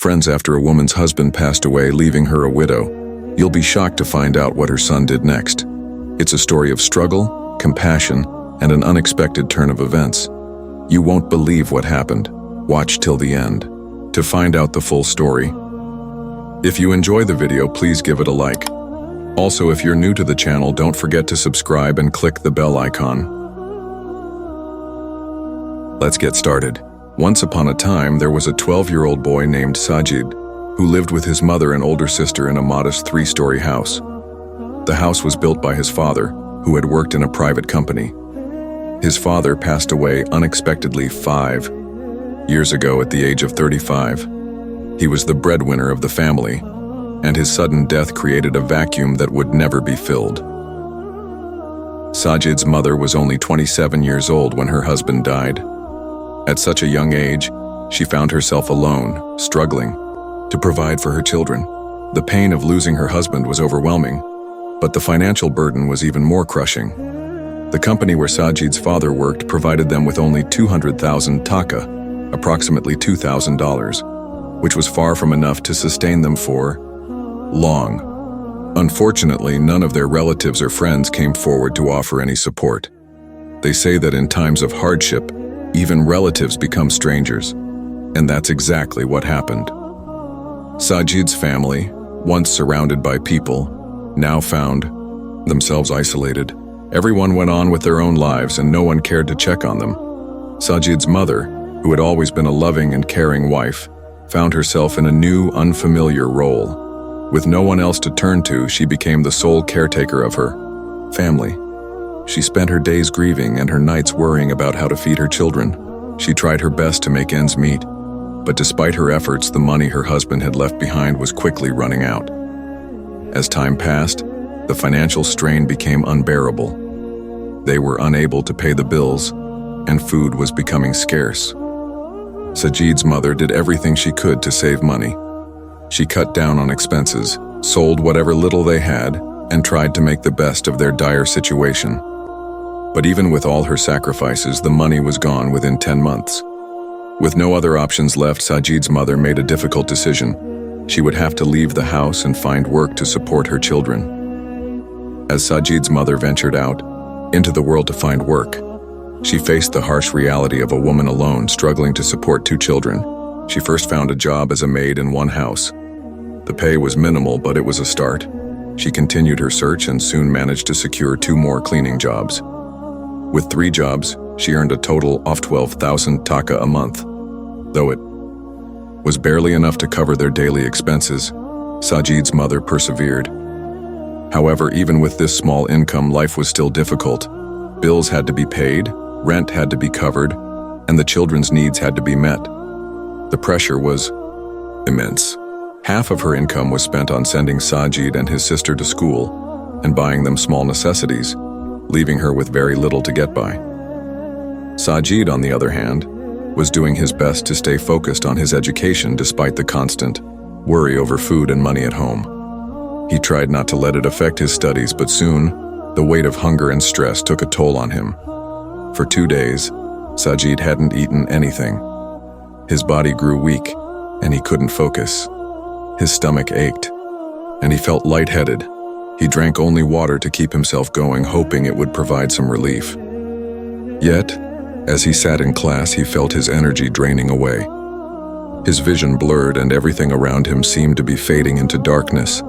friends after a woman's husband passed away, leaving her a widow. You'll be shocked to find out what her son did next. It's a story of struggle, compassion, and an unexpected turn of events. You won't believe what happened. Watch till the end to find out the full story. If you enjoy the video, please give it a like. Also, if you're new to the channel, don't forget to subscribe and click the bell icon. Let's get started. Once upon a time, there was a 12-year-old boy named Sajid, who lived with his mother and older sister in a modest 3-story house. The house was built by his father, who had worked in a private company. His father passed away unexpectedly 5 years ago at the age of 35. He was the breadwinner of the family, and his sudden death created a vacuum that would never be filled. Sajid's mother was only 27 years old when her husband died. At such a young age, she found herself alone, struggling to provide for her children. The pain of losing her husband was overwhelming, but the financial burden was even more crushing. The company where Sajid's father worked provided them with only 200,000 taka, approximately $2,000, which was far from enough to sustain them for long. Unfortunately, none of their relatives or friends came forward to offer any support. They say that in times of hardship, even relatives become strangers, and that's exactly what happened. Sajid's family, once surrounded by people, now found themselves isolated. Everyone went on with their own lives and no one cared to check on them. Sajid's mother, who had always been a loving and caring wife, found herself in a new, unfamiliar role. With no one else to turn to, she became the sole caretaker of her family. She spent her days grieving and her nights worrying about how to feed her children. She tried her best to make ends meet, but despite her efforts, the money her husband had left behind was quickly running out. As time passed, the financial strain became unbearable. They were unable to pay the bills, and food was becoming scarce. Sajid's mother did everything she could to save money. She cut down on expenses, sold whatever little they had, and tried to make the best of their dire situation. But even with all her sacrifices, the money was gone within 10 months. With no other options left, Sajid's mother made a difficult decision. She would have to leave the house and find work to support her children. As Sajid's mother ventured out into the world to find work, she faced the harsh reality of a woman alone struggling to support 2 children. She first found a job as a maid in one house. The pay was minimal, but it was a start. She continued her search and soon managed to secure 2 more cleaning jobs. With 3 jobs, she earned a total of 12,000 taka a month. Though it was barely enough to cover their daily expenses, Sajid's mother persevered. However, even with this small income, life was still difficult. Bills had to be paid, rent had to be covered, and the children's needs had to be met. The pressure was immense. Half of her income was spent on sending Sajid and his sister to school and buying them small necessities, leaving her with very little to get by. Sajid, on the other hand, was doing his best to stay focused on his education despite the constant worry over food and money at home. He tried not to let it affect his studies, but soon, the weight of hunger and stress took a toll on him. For 2 days, Sajid hadn't eaten anything. His body grew weak, and he couldn't focus. His stomach ached, and he felt lightheaded. He drank only water to keep himself going, hoping it would provide some relief. Yet, as he sat in class, he felt his energy draining away. His vision blurred, and everything around him seemed to be fading into darkness.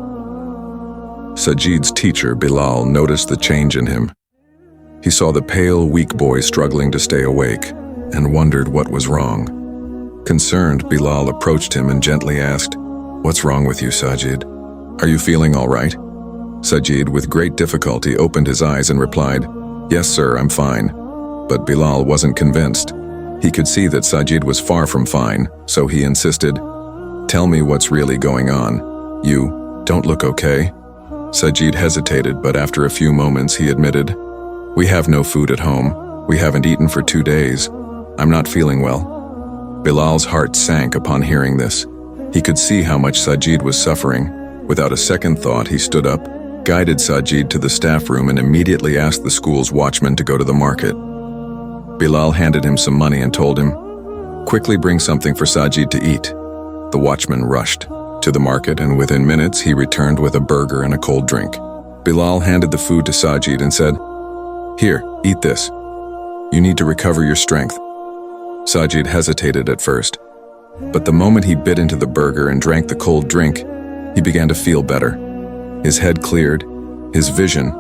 Sajid's teacher, Bilal, noticed the change in him. He saw the pale, weak boy struggling to stay awake, and wondered what was wrong. Concerned, Bilal approached him and gently asked, "What's wrong with you, Sajid? Are you feeling all right?" Sajid, with great difficulty, opened his eyes and replied, "Yes, sir, I'm fine." But Bilal wasn't convinced. He could see that Sajid was far from fine, so he insisted, "Tell me what's really going on. You don't look okay." Sajid hesitated, but after a few moments he admitted, "We have no food at home. We haven't eaten for 2 days. I'm not feeling well." Bilal's heart sank upon hearing this. He could see how much Sajid was suffering. Without a second thought, he stood up, guided Sajid to the staff room, and immediately asked the school's watchman to go to the market. Bilal handed him some money and told him, "Quickly bring something for Sajid to eat." The watchman rushed to the market, and within minutes he returned with a burger and a cold drink. Bilal handed the food to Sajid and said, "Here, eat this. You need to recover your strength." Sajid hesitated at first, but the moment he bit into the burger and drank the cold drink, he began to feel better. His head cleared, his vision,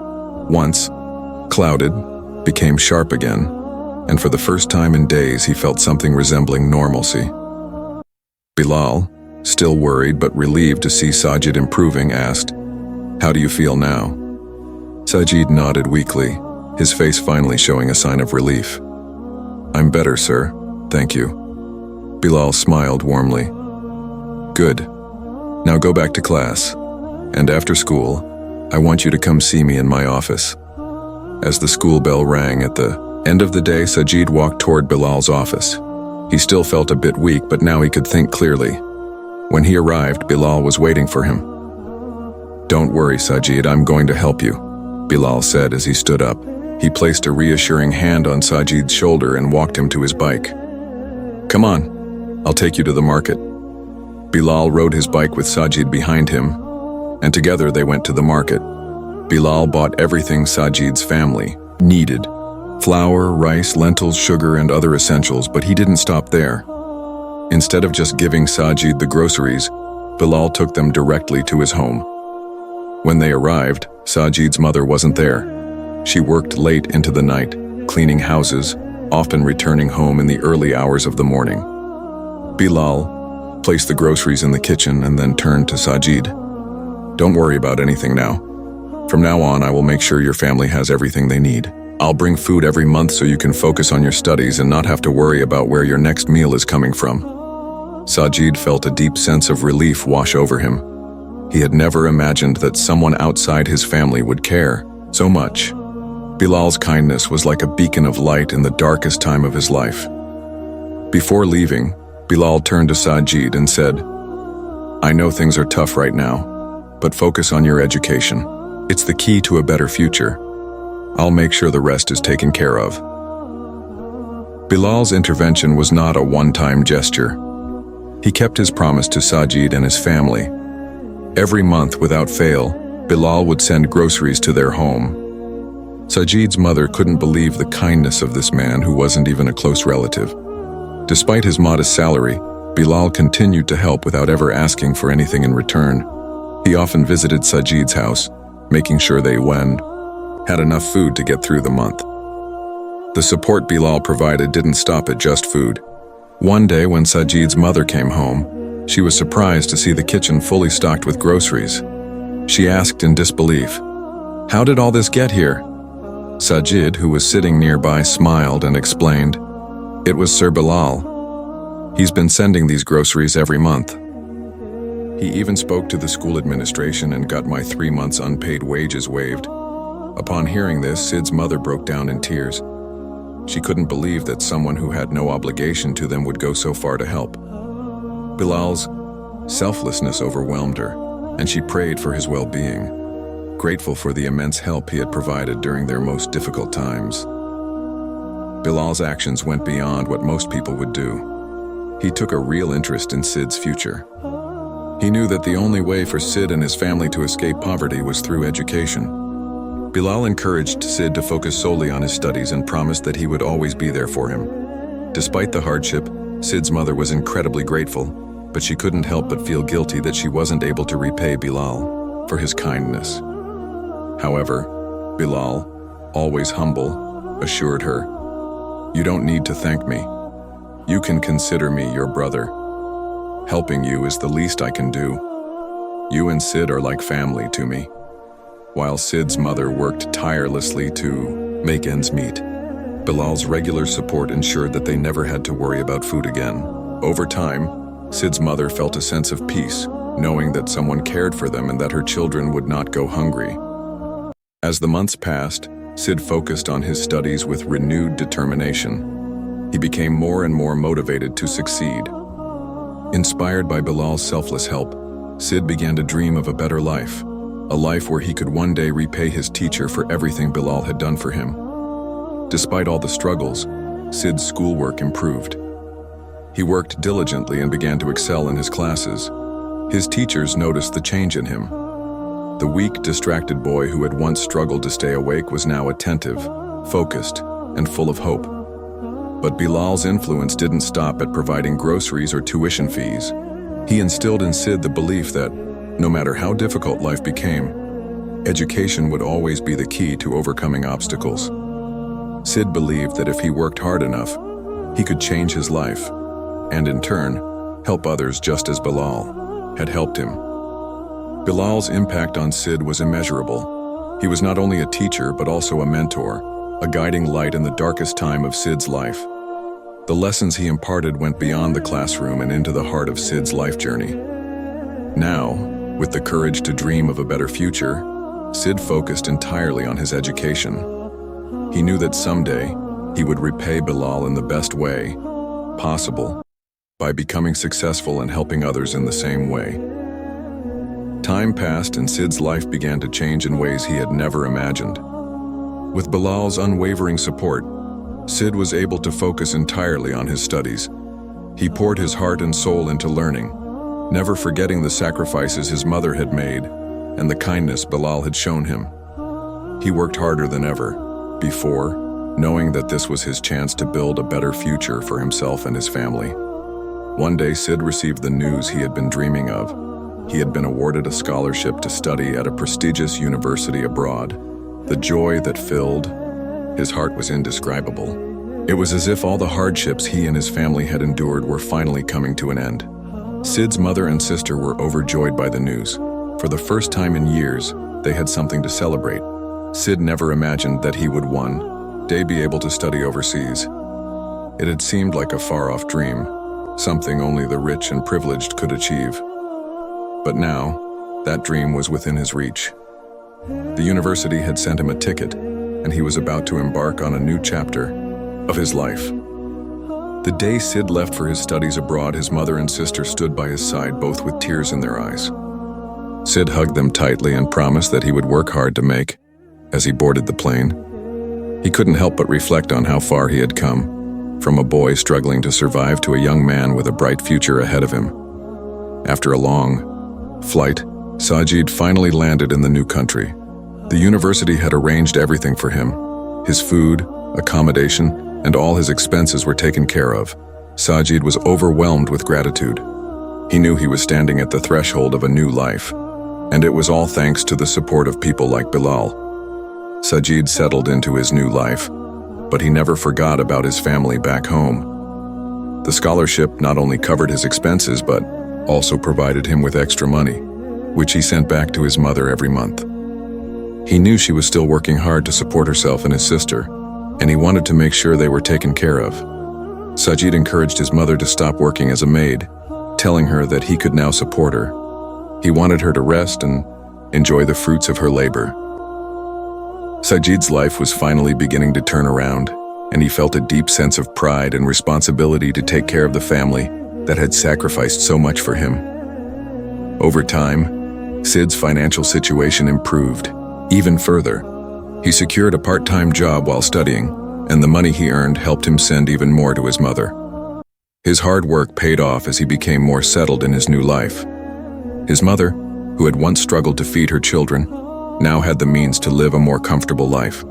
once clouded, became sharp again, and for the first time in days he felt something resembling normalcy. Bilal, still worried but relieved to see Sajid improving, asked, "How do you feel now?" Sajid nodded weakly, his face finally showing a sign of relief. "I'm better, sir. Thank you." Bilal smiled warmly. "Good. Now go back to class, and after school, I want you to come see me in my office." As the school bell rang at the end of the day, Sajid walked toward Bilal's office. He still felt a bit weak, but now he could think clearly. When he arrived, Bilal was waiting for him. "Don't worry, Sajid, I'm going to help you," Bilal said as he stood up. He placed a reassuring hand on Sajid's shoulder and walked him to his bike. "Come on, I'll take you to the market." Bilal rode his bike with Sajid behind him, and together they went to the market. Bilal bought everything Sajid's family needed: flour, rice, lentils, sugar, and other essentials, but he didn't stop there. Instead of just giving Sajid the groceries, Bilal took them directly to his home. When they arrived, Sajid's mother wasn't there. She worked late into the night, cleaning houses, often returning home in the early hours of the morning. Bilal placed the groceries in the kitchen and then turned to Sajid. "Don't worry about anything now. From now on, I will make sure your family has everything they need. I'll bring food every month so you can focus on your studies and not have to worry about where your next meal is coming from." Sajid felt a deep sense of relief wash over him. He had never imagined that someone outside his family would care so much. Bilal's kindness was like a beacon of light in the darkest time of his life. Before leaving, Bilal turned to Sajid and said, "I know things are tough right now, but focus on your education. It's the key to a better future. I'll make sure the rest is taken care of." Bilal's intervention was not a one-time gesture. He kept his promise to Sajid and his family. Every month, without fail, Bilal would send groceries to their home. Sajid's mother couldn't believe the kindness of this man who wasn't even a close relative. Despite his modest salary, Bilal continued to help without ever asking for anything in return. He often visited Sajid's house, making sure they had enough food to get through the month. The support Bilal provided didn't stop at just food. One day when Sajid's mother came home, she was surprised to see the kitchen fully stocked with groceries. She asked in disbelief, "How did all this get here?" Sajid, who was sitting nearby, smiled and explained, "It was Sir Bilal. He's been sending these groceries every month. He even spoke to the school administration and got my 3 months unpaid wages waived." Upon hearing this, Sid's mother broke down in tears. She couldn't believe that someone who had no obligation to them would go so far to help. Bilal's selflessness overwhelmed her, and she prayed for his well-being, grateful for the immense help he had provided during their most difficult times. Bilal's actions went beyond what most people would do. He took a real interest in Sid's future. He knew that the only way for Sid and his family to escape poverty was through education. Bilal encouraged Sid to focus solely on his studies and promised that he would always be there for him. Despite the hardship, Sid's mother was incredibly grateful, but she couldn't help but feel guilty that she wasn't able to repay Bilal for his kindness. However, Bilal, always humble, assured her, "You don't need to thank me. You can consider me your brother. Helping you is the least I can do. You and Sid are like family to me." While Sid's mother worked tirelessly to make ends meet, Bilal's regular support ensured that they never had to worry about food again. Over time, Sid's mother felt a sense of peace, knowing that someone cared for them and that her children would not go hungry. As the months passed, Sid focused on his studies with renewed determination. He became more and more motivated to succeed. Inspired by Bilal's selfless help, Sid began to dream of a better life, a life where he could one day repay his teacher for everything Bilal had done for him. Despite all the struggles, Sid's schoolwork improved. He worked diligently and began to excel in his classes. His teachers noticed the change in him. The weak, distracted boy who had once struggled to stay awake was now attentive, focused, and full of hope. But Bilal's influence didn't stop at providing groceries or tuition fees. He instilled in Sid the belief that, no matter how difficult life became, education would always be the key to overcoming obstacles. Sid believed that if he worked hard enough, he could change his life, and in turn, help others just as Bilal had helped him. Bilal's impact on Sid was immeasurable. He was not only a teacher but also a mentor, a guiding light in the darkest time of Sid's life. The lessons he imparted went beyond the classroom and into the heart of Sid's life journey. Now, with the courage to dream of a better future, Sid focused entirely on his education. He knew that someday he would repay Bilal in the best way possible by becoming successful and helping others in the same way. Time passed and Sid's life began to change in ways he had never imagined. With Bilal's unwavering support, Sid was able to focus entirely on his studies. He poured his heart and soul into learning, never forgetting the sacrifices his mother had made and the kindness Bilal had shown him. He worked harder than ever before, knowing that this was his chance to build a better future for himself and his family. One day, Sid received the news he had been dreaming of. He had been awarded a scholarship to study at a prestigious university abroad. The joy that filled his heart was indescribable. It was as if all the hardships he and his family had endured were finally coming to an end. Sid's mother and sister were overjoyed by the news. For the first time in years, they had something to celebrate. Sid never imagined that he would one day be able to study overseas. It had seemed like a far-off dream, something only the rich and privileged could achieve. But now, that dream was within his reach. The university had sent him a ticket, and he was about to embark on a new chapter of his life. The day Sid left for his studies abroad, his mother and sister stood by his side, both with tears in their eyes. Sid hugged them tightly and promised that he would work hard to make as he boarded the plane. He couldn't help but reflect on how far he had come, from a boy struggling to survive to a young man with a bright future ahead of him. After a long flight, Sajid finally landed in the new country. The university had arranged everything for him. His food, accommodation, and all his expenses were taken care of. Sajid was overwhelmed with gratitude. He knew he was standing at the threshold of a new life, and it was all thanks to the support of people like Bilal. Sajid settled into his new life, but he never forgot about his family back home. The scholarship not only covered his expenses, but also provided him with extra money, which he sent back to his mother every month. He knew she was still working hard to support herself and his sister, and he wanted to make sure they were taken care of. Sajid encouraged his mother to stop working as a maid, telling her that he could now support her. He wanted her to rest and enjoy the fruits of her labor. Sajid's life was finally beginning to turn around, and he felt a deep sense of pride and responsibility to take care of the family that had sacrificed so much for him. Over time, Sid's financial situation improved even further. He secured a part-time job while studying, and the money he earned helped him send even more to his mother. His hard work paid off as he became more settled in his new life. His mother, who had once struggled to feed her children, now had the means to live a more comfortable life.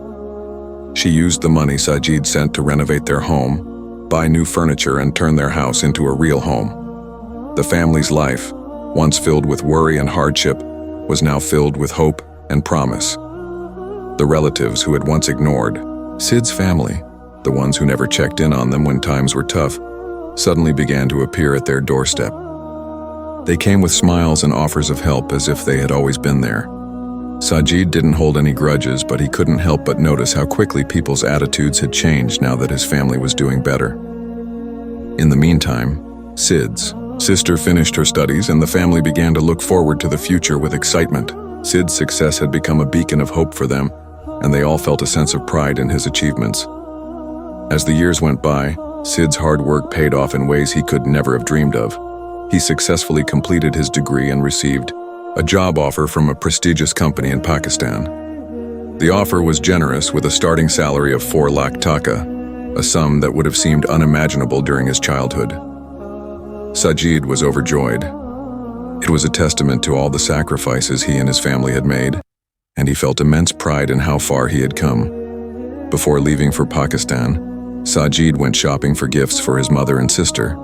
She used the money Sajid sent to renovate their home, buy new furniture, and turn their house into a real home. The family's life, once filled with worry and hardship, was now filled with hope and promise. The relatives who had once ignored Sid's family, the ones who never checked in on them when times were tough, suddenly began to appear at their doorstep. They came with smiles and offers of help as if they had always been there. Sajid didn't hold any grudges, but he couldn't help but notice how quickly people's attitudes had changed now that his family was doing better. In the meantime, Sid's sister finished her studies and the family began to look forward to the future with excitement. Sid's success had become a beacon of hope for them, and they all felt a sense of pride in his achievements. As the years went by, Sid's hard work paid off in ways he could never have dreamed of. He successfully completed his degree and received a job offer from a prestigious company in Pakistan. The offer was generous, with a starting salary of 4 lakh taka, a sum that would have seemed unimaginable during his childhood. Sajid was overjoyed. It was a testament to all the sacrifices he and his family had made, and he felt immense pride in how far he had come. Before leaving for Pakistan, Sajid went shopping for gifts for his mother and sister.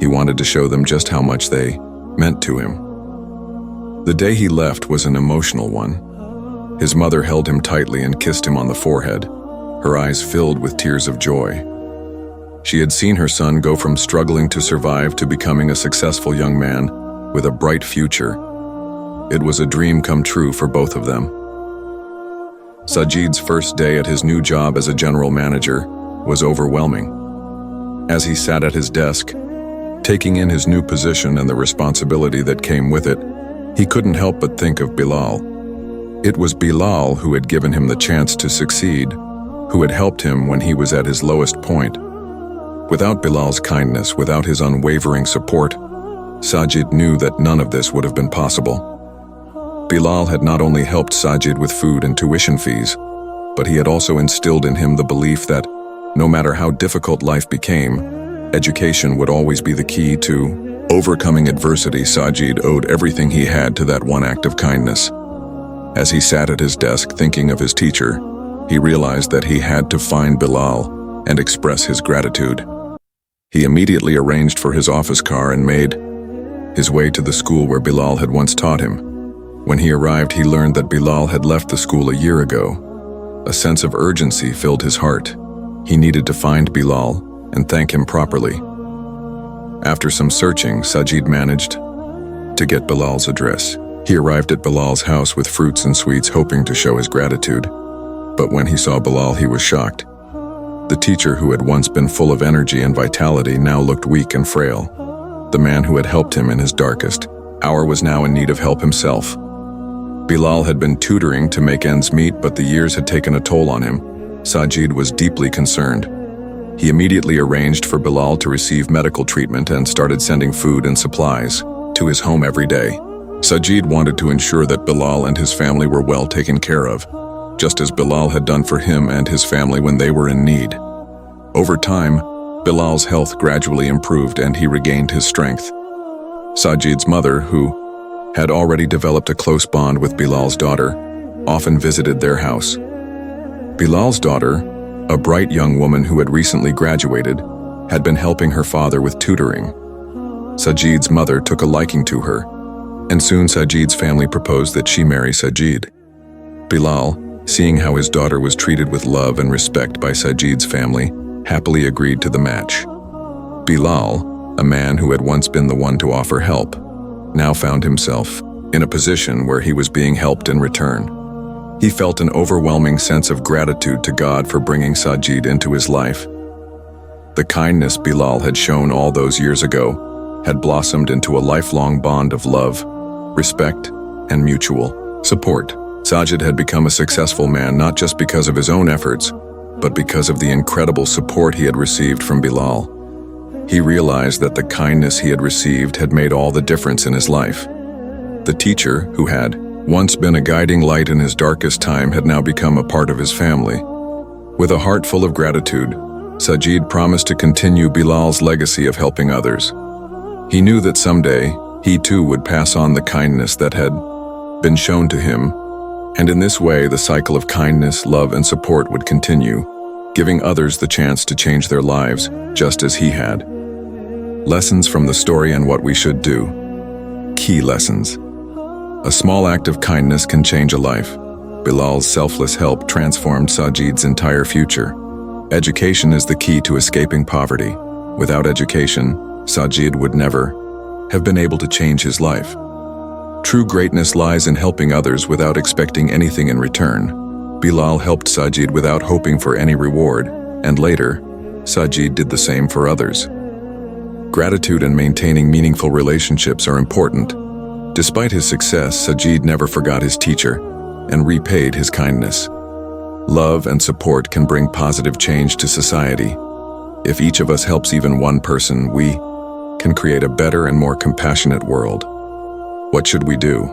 He wanted to show them just how much they meant to him. The day he left was an emotional one. His mother held him tightly and kissed him on the forehead, her eyes filled with tears of joy. She had seen her son go from struggling to survive to becoming a successful young man with a bright future. It was a dream come true for both of them. Sajid's first day at his new job as a general manager was overwhelming. As he sat at his desk, taking in his new position and the responsibility that came with it, he couldn't help but think of Bilal. It was Bilal who had given him the chance to succeed, who had helped him when he was at his lowest point. Without Bilal's kindness, without his unwavering support, Sajid knew that none of this would have been possible. Bilal had not only helped Sajid with food and tuition fees, but he had also instilled in him the belief that, no matter how difficult life became, education would always be the key to overcoming adversity. Sajid owed everything he had to that one act of kindness. As he sat at his desk thinking of his teacher, he realized that he had to find Bilal and express his gratitude. He immediately arranged for his office car and made his way to the school where Bilal had once taught him. When he arrived, he learned that Bilal had left the school a year ago. A sense of urgency filled his heart. He needed to find Bilal and thank him properly. After some searching, Sajid managed to get Bilal's address. He arrived at Bilal's house with fruits and sweets, hoping to show his gratitude. But when he saw Bilal, he was shocked. The teacher who had once been full of energy and vitality now looked weak and frail. The man who had helped him in his darkest hour was now in need of help himself. Bilal had been tutoring to make ends meet, but the years had taken a toll on him. Sajid was deeply concerned. He immediately arranged for Bilal to receive medical treatment and started sending food and supplies to his home every day. Sajid wanted to ensure that Bilal and his family were well taken care of, just as Bilal had done for him and his family when they were in need. Over time, Bilal's health gradually improved and he regained his strength. Sajid's mother, who had already developed a close bond with Bilal's daughter, often visited their house. Bilal's daughter, a bright young woman who had recently graduated, had been helping her father with tutoring. Sajid's mother took a liking to her, and soon Sajid's family proposed that she marry Sajid. Bilal, seeing how his daughter was treated with love and respect by Sajid's family, happily agreed to the match. Bilal, a man who had once been the one to offer help, now found himself in a position where he was being helped in return. He felt an overwhelming sense of gratitude to God for bringing Sajid into his life. The kindness Bilal had shown all those years ago had blossomed into a lifelong bond of love, respect, and mutual support. Sajid had become a successful man not just because of his own efforts, but because of the incredible support he had received from Bilal. He realized that the kindness he had received had made all the difference in his life. The teacher, who had once been a guiding light in his darkest time, had now become a part of his family. With a heart full of gratitude, Sajid promised to continue Bilal's legacy of helping others. He knew that someday, he too would pass on the kindness that had been shown to him, and in this way the cycle of kindness, love, and support would continue, giving others the chance to change their lives just as he had. Lessons from the story and what we should do. Key lessons. A small act of kindness can change a life. Bilal's selfless help transformed Sajid's entire future. Education is the key to escaping poverty. Without education, Sajid would never have been able to change his life. True greatness lies in helping others without expecting anything in return. Bilal helped Sajid without hoping for any reward, and later, Sajid did the same for others. Gratitude and maintaining meaningful relationships are important. Despite his success, Sajid never forgot his teacher and repaid his kindness. Love and support can bring positive change to society. If each of us helps even one person, we can create a better and more compassionate world. What should we do?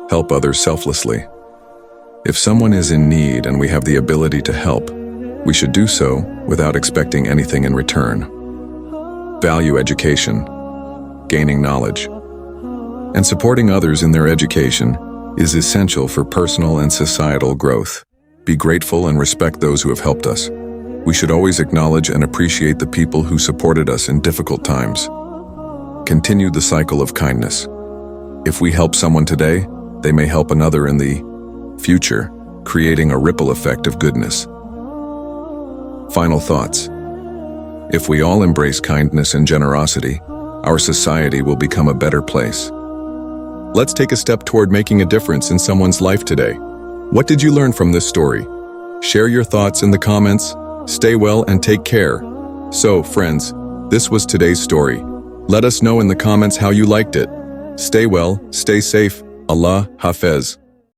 Help others selflessly. If someone is in need and we have the ability to help, we should do so without expecting anything in return. Value education. gaining knowledge. And supporting others in their education is essential for personal and societal growth. Be grateful and respect those who have helped us. We should always acknowledge and appreciate the people who supported us in difficult times. Continue the cycle of kindness. If we help someone today, they may help another in the future, creating a ripple effect of goodness. Final thoughts. If we all embrace kindness and generosity, our society will become a better place. Let's take a step toward making a difference in someone's life today. What did you learn from this story? Share your thoughts in the comments. Stay well and take care. So, friends, this was today's story. Let us know in the comments how you liked it. Stay well, stay safe. Allah Hafez.